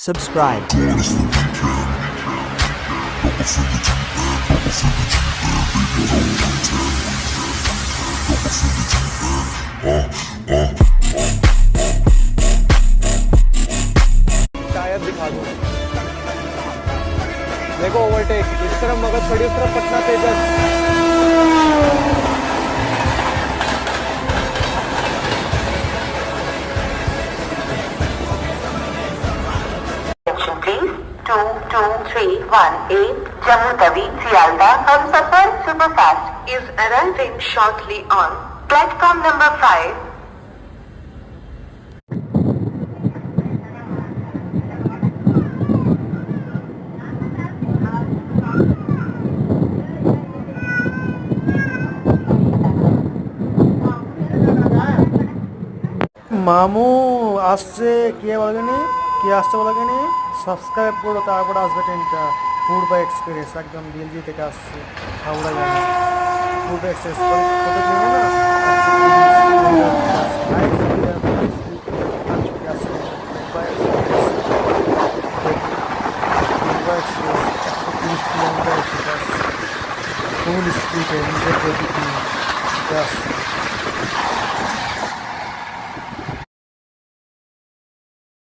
subscribe. Tyre दिखा दूं देखो ओवरटेक इस तरफ मगध खड़ी उस तरफ पटना तेजस please 22318 Jammu Tawi Sialda Humsafar Superfast is arriving shortly on platform number 5. মামু আসছে কে বলেনি কে আসছে বলেনি সাবস্ক্রাইব করো তারপর আসবে ট্রেনটা পূর্বা এক্সপ্রেস একদম দিল্লি থেকে আসছে হাওড়া যাবে পূর্বা এক্সপ্রেস কোথায় যাবে না পূর্বা এক্সপ্রেস 130 কিলোমিটার ফুল স্পিডে নিজের গতিতে আসছে